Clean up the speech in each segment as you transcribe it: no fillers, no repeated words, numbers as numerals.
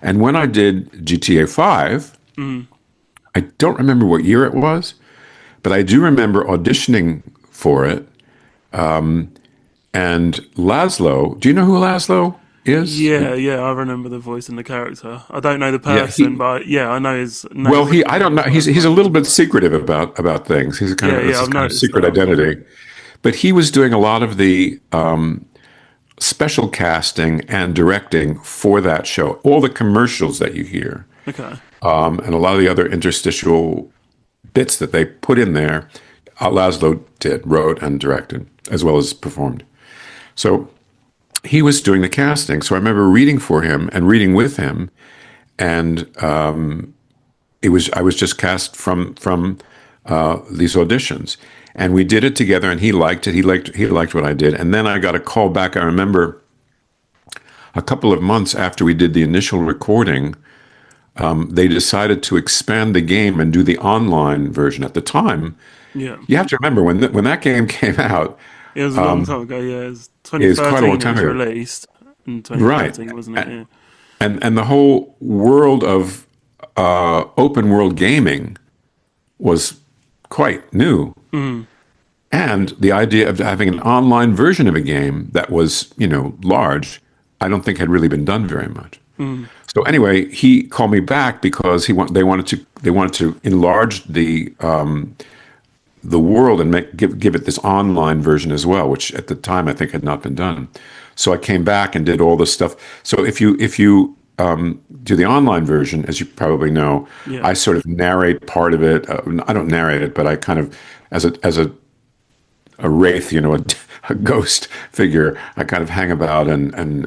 And when I did GTA 5, I don't remember what year it was, but I do remember auditioning for it. And Lazlow, do you know who Lazlow is? Yeah, I remember the voice and the character. I don't know the Yeah, person, but yeah, I know his well, name I ringing don't know. when I He's a played. little bit secretive about things. He's a kind Yeah, of, it's yeah, his I've kind of noticed secret that. identity. But he was doing a lot of the special casting and directing for that show. All the commercials that you hear, Okay. and a lot of the other interstitial bits that they put in there, Laszlo wrote and directed, as well as performed. So he was doing the casting. So I remember reading for him and reading with him, and I was just cast from these auditions, and we did it together. And he liked it. He liked what I did. And then I got a call back. I remember a couple of months after we did the initial recording, they decided to expand the game and do the online version. At the time, Yeah. you have to remember when that game came out, It was a long time ago, yeah. It was it was quite a long 2013 it time was ago, released. In right? 2013, wasn't it? Yeah. And the whole world of open world gaming was quite new. And the idea of having an online version of a game that was, large, I don't think had really been done very much. So anyway, he called me back because they wanted to enlarge the world and give it this online version as well, which at the time I think had not been done. So I came back and did all this stuff. So if you do the online version, as you probably know, Yeah. I sort of narrate part of it. I don't narrate it, but I kind of, as a wraith, a ghost figure, I kind of hang about and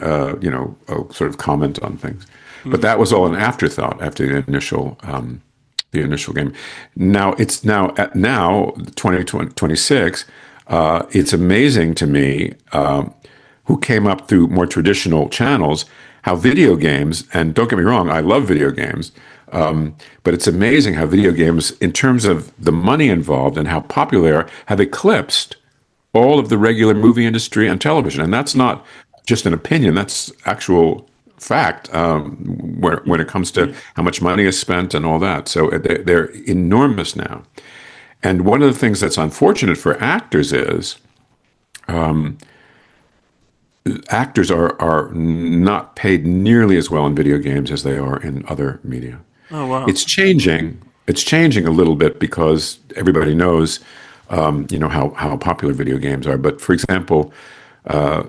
sort of comment on things. But that was all an afterthought after the initial game. Now it's now 2026. It's amazing to me who came up through more traditional channels how video games, and don't get me wrong, I love video games, but it's amazing how video games, in terms of the money involved and how popular they are, have eclipsed all of the regular movie industry and television. And that's not just an opinion, that's actual fact when it comes to Yeah. how much money is spent and all that. So they're enormous now. And one of the things that's unfortunate for actors is actors are not paid nearly as well in video games as they are in other media. Oh, wow. It's changing. It's changing a little bit because everybody knows, how popular video games are. But for example, I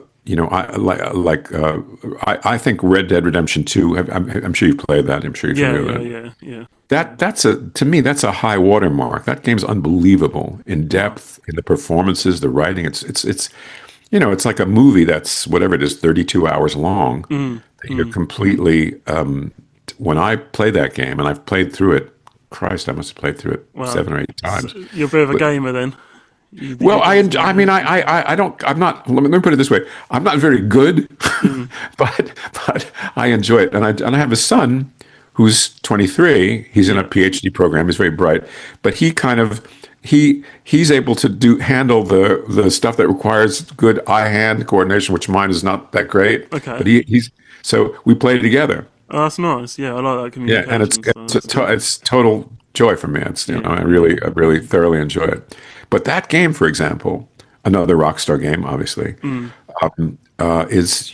think Red Dead Redemption 2. I'm sure you've played that. I'm sure you're Yeah, familiar yeah, with that. yeah, yeah. To me that's a high watermark. That game's unbelievable in Wow. depth, in the performances, the writing. It's like a movie that's whatever it is, 32 hours long. Mm, That you're mm. completely. When I play that game, and I've played through it, Christ, I must have played through it Wow. 7 or 8 times. You're a bit of a But gamer then. You well, get into I it, mean, yeah. I don't, I'm not. Let me put it this way: I'm not very good, Mm, but I enjoy it, and I have a son who's 23. He's in a yeah. PhD program. He's very bright, but he kind of he's able to handle the stuff that requires good eye-hand coordination, which mine is not that great. But Okay. he's so we play together. Oh, that's nice. Yeah, I like that Yeah, and communication, so that's good. it's total joy for me. Yeah, yeah. I really thoroughly enjoy it. But that game, for example, another Rockstar game, obviously, Mm, is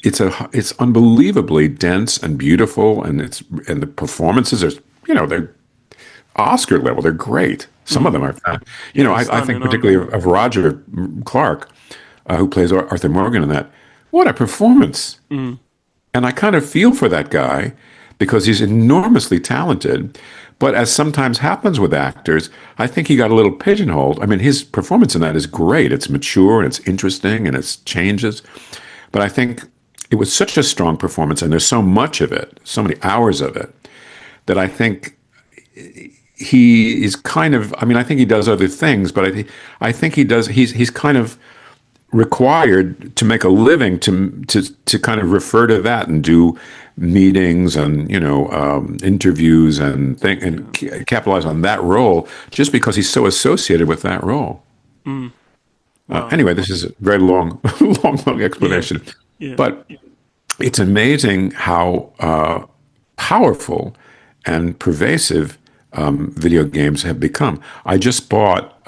it's unbelievably dense and beautiful, and the performances are they're Oscar level. They're great. Some of them mm. are. Yeah, I think stunning, aren't they? particularly of Roger Clark, who plays Arthur Morgan in that. What a performance! Mm, And I kind of feel for that guy because he's enormously talented. But as sometimes happens with actors, I think he got a little pigeonholed. I mean, his performance in that is great. It's mature and it's interesting and it changes. But I think it was such a strong performance, and there's so much of it, so many hours of it, that I think he is kind of. I mean, I think he does other things, but I think he does. He's kind of required to make a living to kind of refer to that and do meetings and interviews and yeah. capitalize on that role just because he's so associated with that role. Mm, wow. Anyway, this is a very long, long Yeah, explanation, yeah. but it's amazing how powerful and pervasive video games have become. I just bought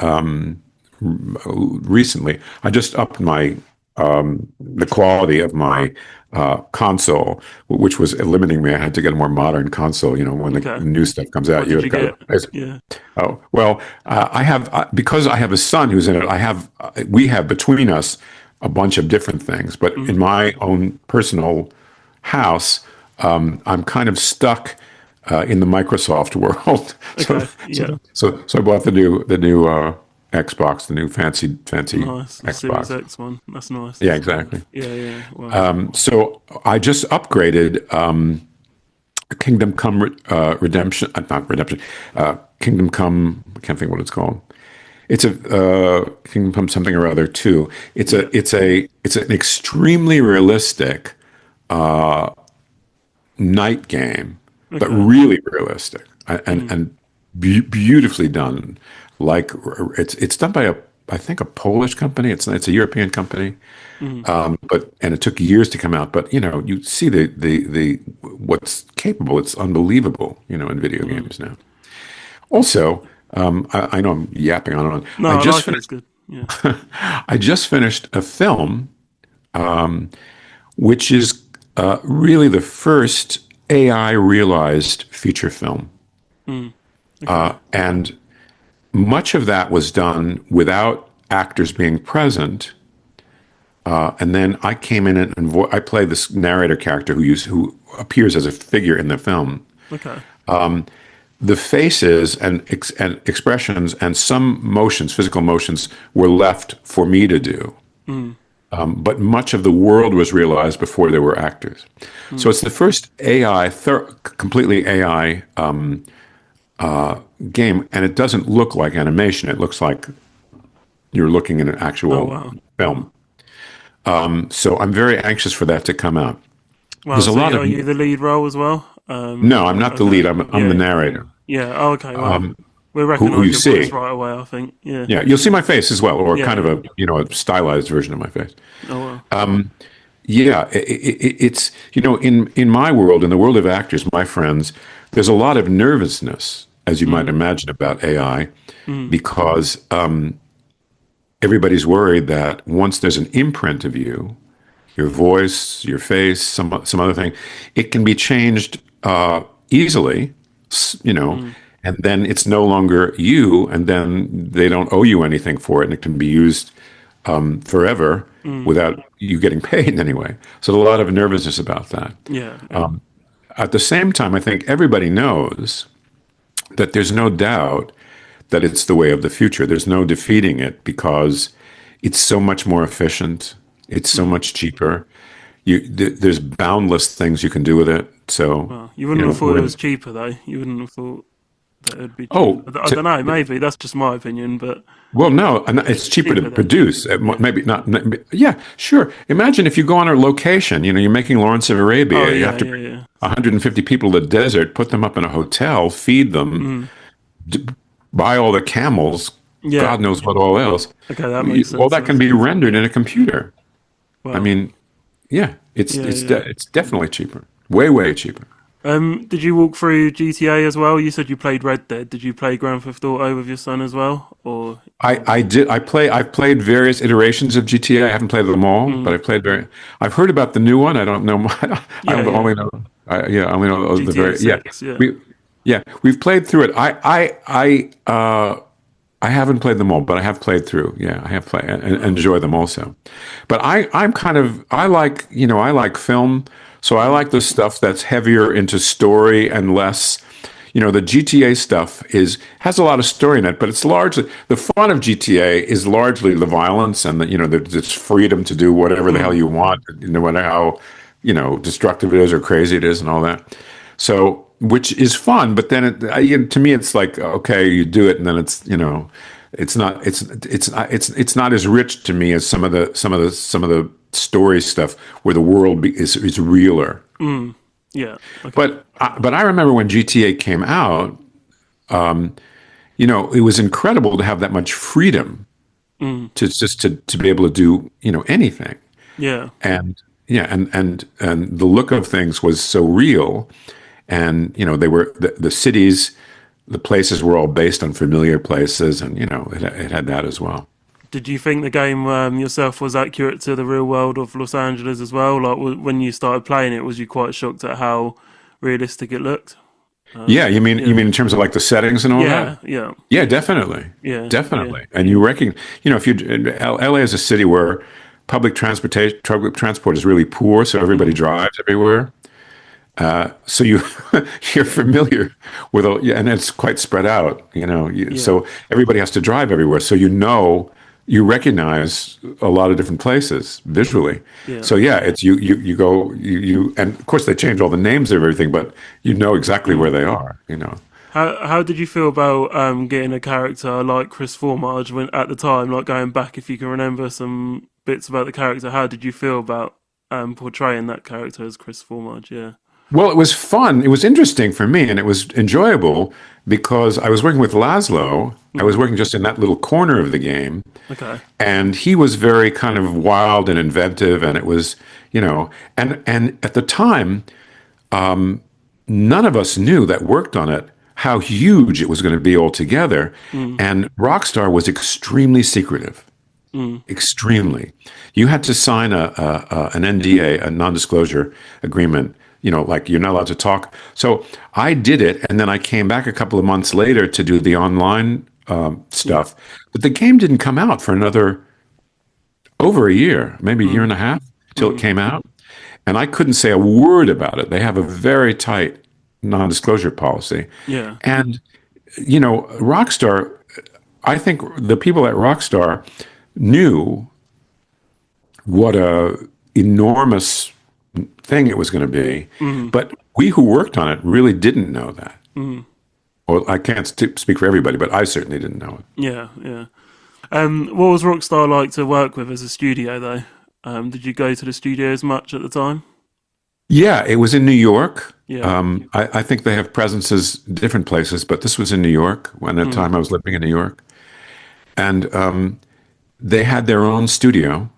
recently. I just upped my the quality of my console, which was limiting me. I had to get a more modern console. You know, when the Okay. new stuff comes out, What did you you got get? to. Yeah. Oh well, I have because I have a son who's in it. We have between us a bunch of different things, but in Mm. my own personal house, I'm kind of stuck in the Microsoft world. so, Okay. so, Yeah. so I bought the new Xbox, the new fancy Nice. The Series Xbox. X one. That's nice. Yeah, exactly. Yeah. Yeah. Wow. So I just upgraded Kingdom Come Redemption, not Redemption, Kingdom Come. I can't think what it's called. It's a Kingdom Come something or other too. Yeah. It's an extremely realistic night game, but Okay. really realistic and Mm. beautifully done. Like it's done by I think a Polish company. It's a European company, Mm. but and it took years to come out. But you know, you see the what's capable. It's unbelievable. You know, in video Mm. games now. Also, I know I'm yapping on and on. No, I I just like it. It's finished. good. Yeah. I just finished a film, which is really the first AI realized feature film, Mm. Okay. and much of that was done without actors being present. And then I came in and I play this narrator character who appears as a figure in the film. Okay. The faces and expressions and some motions, physical motions, were left for me to do. Mm. But much of the world was realized before there were actors. So Mm. it's the first completely AI game, and it doesn't look like animation. It looks like you're looking at an Oh actual wow. film. So I'm very anxious for that to come out. Wow. There's a So lot of are you the lead role as well? no, I'm not the Okay. lead. I'm the Yeah. narrator. Yeah. Oh, okay. Wow. We'll Who recognise you your voice see? right away. I think. Yeah. Yeah, you'll see my face as well, or Yeah. kind of Yeah. a stylized version of my face. Oh wow. Yeah, it's in my world, in the world of actors, my friends, there's a lot of nervousness, as you might Mm. imagine, about AI, Mm. because everybody's worried that once there's an imprint of you, your voice, your face, some other thing, it can be changed easily, Mm. and then it's no longer you, and then they don't owe you anything for it, and it can be used forever Mm. without you getting paid in any way. So there's a lot of nervousness about that. Yeah. Yeah. At the same time, I think everybody knows that there's no doubt that it's the way of the future. There's no defeating it because it's so much more efficient. It's so Mm. much cheaper. There's boundless things you can do with it. So, Well, you wouldn't have thought it when was cheaper though. You wouldn't have thought that it would be cheaper. oh, I don't know. Maybe that's just my opinion, but well, no, and it's cheaper to cheaper then. produce. Yeah. Maybe not. Yeah, sure. Imagine if you go on a location. You're making Lawrence of Oh Arabia. You have yeah. to Yeah. bring Yeah. 150 people to the desert, put them up in a hotel, feed them, Mm. buy all the camels. Yeah. God knows what all else. Okay, that makes All sense. that That can makes be sense. rendered in a computer. I Wow. mean, yeah, Yeah. Yeah. it's definitely cheaper. Way cheaper. Did you walk through GTA as well? You said you played Red Dead. Did you play Grand Theft Auto with your son as well, or? I did. I've played various iterations of GTA. I haven't played them all, but Mm. I played very. I've heard about the new one. I don't know. I Yeah. Yeah. only know. I only know the GTA very. Yeah, 6. Yeah. we. Yeah, we've played through it. I haven't played them all, but I have played through. Yeah, I have played and enjoy them also. But I'm kind of I like film, so I Mm. like the stuff that's heavier into story and less. The GTA stuff has a lot of story in it, but it's largely the fun of GTA is largely the violence and this freedom to do whatever the hell Mm. you want, no matter how destructive it is or crazy it is and all that. So, which is fun, but then to me, it's like okay, you do it, and then it's not as rich to me as some of the story stuff where the world is realer. Mm. Yeah. Okay. But I remember when GTA came out, it was incredible to have that much freedom Mm. to be able to do anything. Yeah. And yeah, and the look of things was so real, and they were the cities, the places were all based on familiar places, and it had that as well. Did you think the game yourself was accurate to the real world of Los Angeles as well? Like when you started playing it, was you quite shocked at how realistic it looked? Yeah, you mean Yeah, in terms of like the settings and all that? yeah, yeah, Yeah, definitely, yeah, yeah, definitely. And you reckon, if you LA is a city where public transport is really poor, so everybody drives everywhere. So you're familiar with all, yeah, and it's quite spread out, yeah, so everybody has to drive everywhere. So you recognize a lot of different places visually. yeah. So yeah, it's you go and of course they change all the names of everything, but you know exactly where they are. How did you feel about getting a character like Chris Formage when at the time, like going back, if you can remember some bits about the character? How did you feel about portraying that character as Chris Formage? Yeah. Well, it was fun. It was interesting for me, and it was enjoyable because I was working with Lazlow. I was working just in that little corner of the game, Okay. and he was very kind of wild and inventive, and it was, and at the time, none of us knew that worked on it how huge it was going to be altogether, and Rockstar was extremely secretive. Extremely. You had to sign an NDA, a non-disclosure agreement, like you're not allowed to talk. So I did it, and then I came back a couple of months later to do the online stuff. But the game didn't come out for another over a year, maybe a year and a half till it came out. And I couldn't say a word about it. They have a very tight non-disclosure policy. Yeah. And, Rockstar, I think the people at Rockstar knew what a enormous thing it was going to be, but we who worked on it really didn't know that. Well, I can't speak for everybody, but I certainly didn't know it. Yeah. Yeah. What was Rockstar like to work with as a studio, though? Did you go to the studios much at the time? Yeah, it was in New York. Yeah. I think they have presences different places, but this was in New York when at the time I was living in New York, and they had their own studio,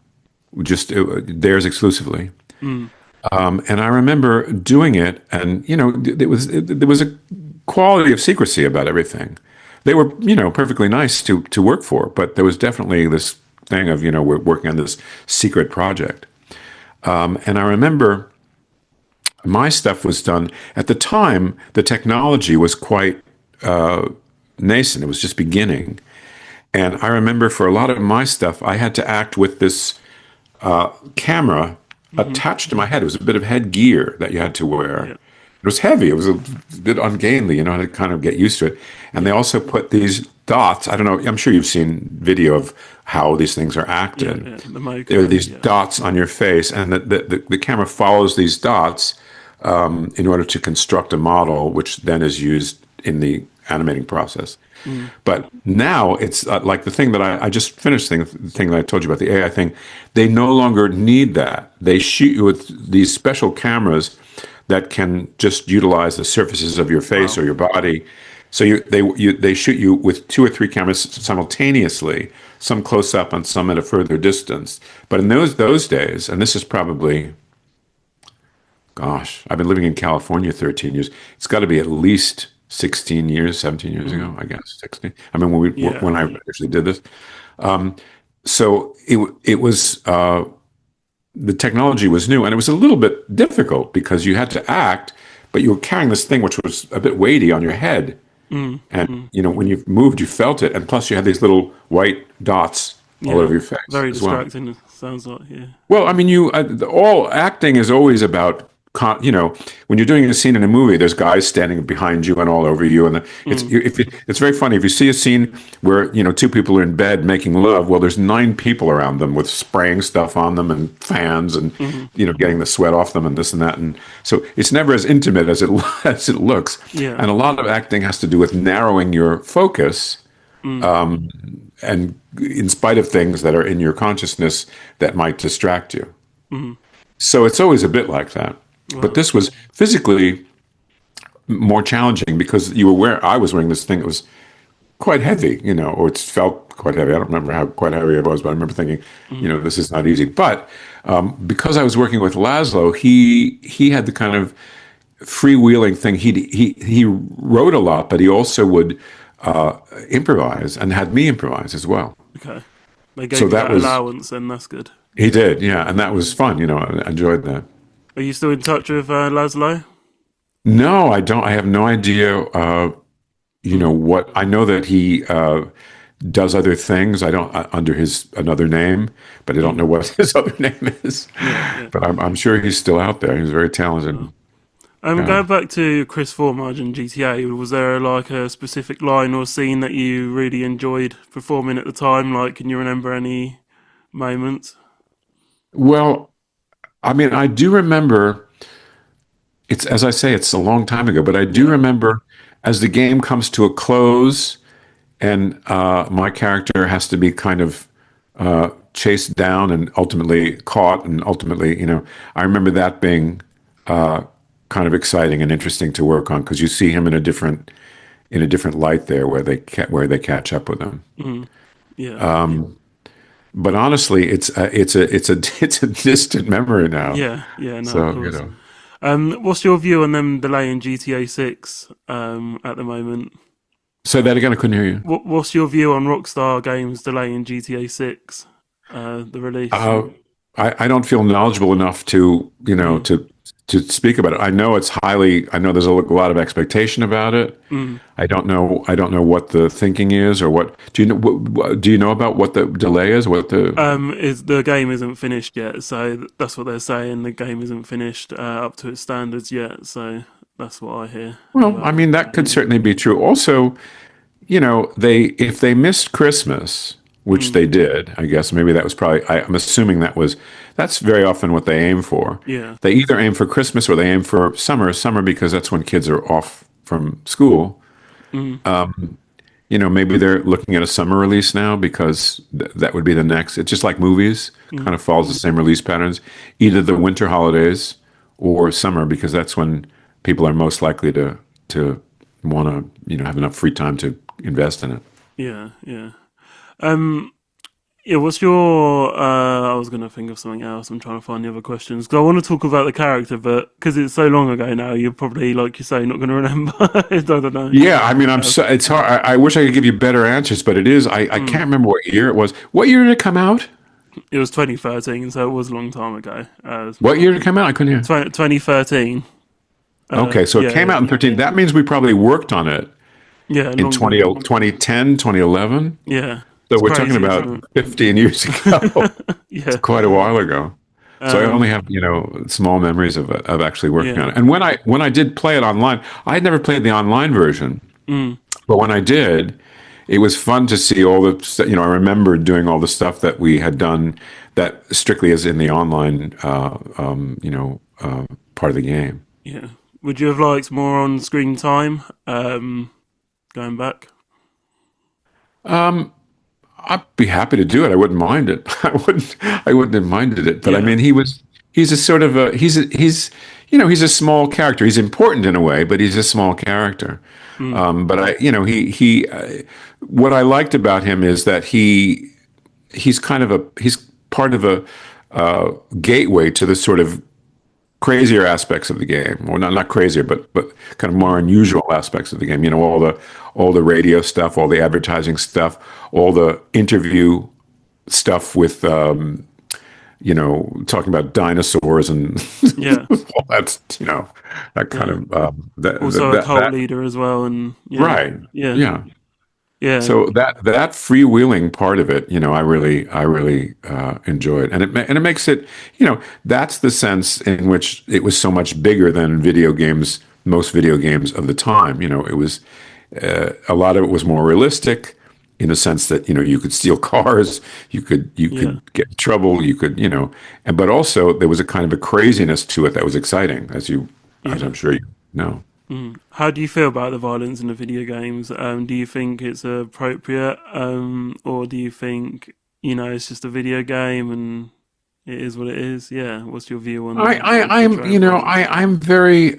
just theirs exclusively. And I remember doing it, and there was a quality of secrecy about everything. They were perfectly nice to work for, but there was definitely this thing of we're working on this secret project. And I remember my stuff was done at the time. The technology was quite nascent; it was just beginning. And I remember for a lot of my stuff, I had to act with this camera attached to my head. It was a bit of headgear that you had to wear. Yeah. It was heavy. It was a bit ungainly. You know, I had to kind of get used to it. And they also put these dots. I don't know. I'm sure you've seen video of how these things are acted. Yeah. The Mocha. There are these Yeah. dots on your face, and the camera follows these dots in order to construct a model, which then is used in the animating process. But now it's like the thing that I just finished the thing that I told you about, the AI thing. They no longer need that. They shoot you with these special cameras that can just utilize the surfaces of your face or your body. So they shoot you with 2 or 3 cameras simultaneously, some close up and some at a further distance. But in those days, and this is probably, gosh, I've been living in California 13 years. It's got to be at least 16 years, 17 years ago, I guess, 16. I mean, when I actually did this. So it was, the technology was new, and it was a little bit difficult because you had to act, but you were carrying this thing which was a bit weighty on your head. And, when you moved, you felt it. And plus you had these little white dots all over your face Very as well. distracting. Sounds like, yeah. Well, I mean, all acting is always about, when you're doing a scene in a movie, there's guys standing behind you and all over you, and it's very funny if you see a scene where 2 people are in bed making love. Well, there's 9 people around them with spraying stuff on them and fans and getting the sweat off them and this and that, and so it's never as intimate as it as it looks. Yeah. And a lot of acting has to do with narrowing your focus. And in spite of things that are in your consciousness that might distract you. So it's always a bit like that. But this was physically more challenging because I was wearing this thing that was quite heavy, or it's felt quite heavy. I don't remember how quite heavy it was, but I remember thinking, Mm. this is not easy. But because I was working with Lazlow, he had the kind of freewheeling thing. He wrote a lot, but he also would improvise and had me improvise as well. Okay. They So gave you that that was allowance, and that's good. he did, yeah, and that was fun. I enjoyed that. Are you still in touch with Lazlow? No, I don't. I have no idea. Mm. What I know that he does other things. I don't under his another name, but I don't Mm. know what his other name is. Yeah, yeah. But I'm sure he's still out there. He's a very talented Oh. guy. Going back to Chris Formage and GTA, was there like a specific line or scene that you really enjoyed performing at the time? Like, can you remember any moments? Well, I mean, I do remember. It's as I say, it's a long time ago, but I do Yeah. remember as the game comes to a close and my character has to be kind of chased down and ultimately caught, and ultimately, I remember that being kind of exciting and interesting to work on because you see him in a different light there where they catch up with him. Mm. Yeah. Yeah. But honestly, it's a distant memory now. Yeah. Yeah. No, of So course. What's your view on them delaying GTA 6 at the moment? say that again. I couldn't hear you. What's your view on Rockstar Games delaying GTA 6, the release? Uh, I don't feel knowledgeable enough to Mm. to speak about it. I know it's highly. I know there's a lot of expectation about it. Mm. I don't know. I don't know what the thinking is, or what. Do you know? Do you know about what the delay is? What the? Is the game isn't finished yet, so that's what they're saying. The game isn't finished up to its standards yet, so that's what I hear Well, I about it. mean that could certainly be true. Also, they if they missed Christmas, which Mm. they did, I guess maybe that was probably. I'm assuming that's very often what they aim for. Yeah. They either aim for Christmas or they aim for summer because that's when kids are off from school. Mm. Maybe they're looking at a summer release now because that would be the next. It's just like movies, Mm. kind of follows the same release patterns, either the winter holidays or summer because that's when people are most likely to want to have enough free time to invest in it. Yeah. Yeah. Um. Yeah. What's your? I was gonna think of something else. I'm trying to find the other questions because I want to talk about the character, but because it's so long ago now, you're probably, like you say, not going to remember. I don't know. Yeah, I mean, Uh, it's hard. I wish I could give you better answers, but it is. I mm. can't remember what year it was. What year did it come out? It was 2013, so it was a long time ago. What year did it come out? I couldn't hear. 2013. Okay, so it Yeah, came yeah, out in 13. That means we probably worked on it yeah, in longer. 2010, 2011. Yeah, So it's we're talking crazy, about isn't 15 years ago. it? It's Yeah, quite a while ago. So I only um, have, small memories of actually working yeah, on it. And when I did play it online, I had never played the online version, mm, but when I did, it was fun to see all I remember doing all the stuff that we had done that strictly is in the online, part of the game. yeah. Would you have liked more on screen time? Going back. I'd be happy to do it. I wouldn't mind it. I wouldn't have minded it. But I Yeah, mean, he's a sort of he's a small character. He's important in a way, but he's a small character. mm, But what I liked about him is that he's part of a gateway to the sort of crazier aspects of the game, or not crazier, but kind of more mm, unusual aspects of the game. All the radio stuff, all the advertising stuff, all the interview stuff with talking about dinosaurs and yeah, all that kind yeah. of that, Also a that cult that leader as well, and yeah, right, yeah, yeah. yeah, So that freewheeling part of it, I really enjoy it, and it makes it, that's the sense in which it was so much bigger than video games, most video games of the time. It was a lot of it was more realistic in the sense that you could steal cars, you yeah, could get in trouble, you could and but also there was a kind of a craziness to it that was exciting, as yeah. I'm sure you know. Mm. How do you feel about the violence in the video games? Do you think it's appropriate, or do you think it's just a video game and it is what it is? Yeah. What's your view I, on the I I'm portrayal of violence? I'm very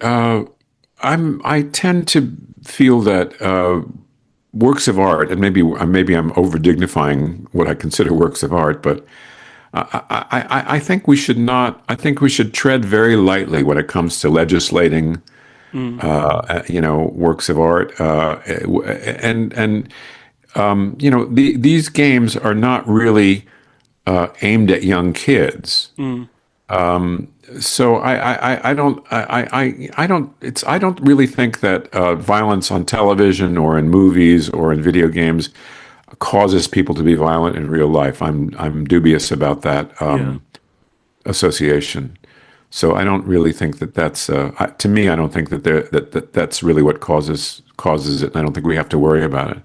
I tend to feel that works of art, and maybe I'm over dignifying what I consider works of art, but I think we should not. I think we should tread very lightly when it comes to legislating, Mm, works of art, and these games are not really aimed at young kids. mm, So I don't really think that violence on television or in movies or in video games causes people to be violent in real life. I'm dubious about that yeah. association. So I don't really think that that's to me. I don't think that that's really what causes it. And I don't think we have to worry about it.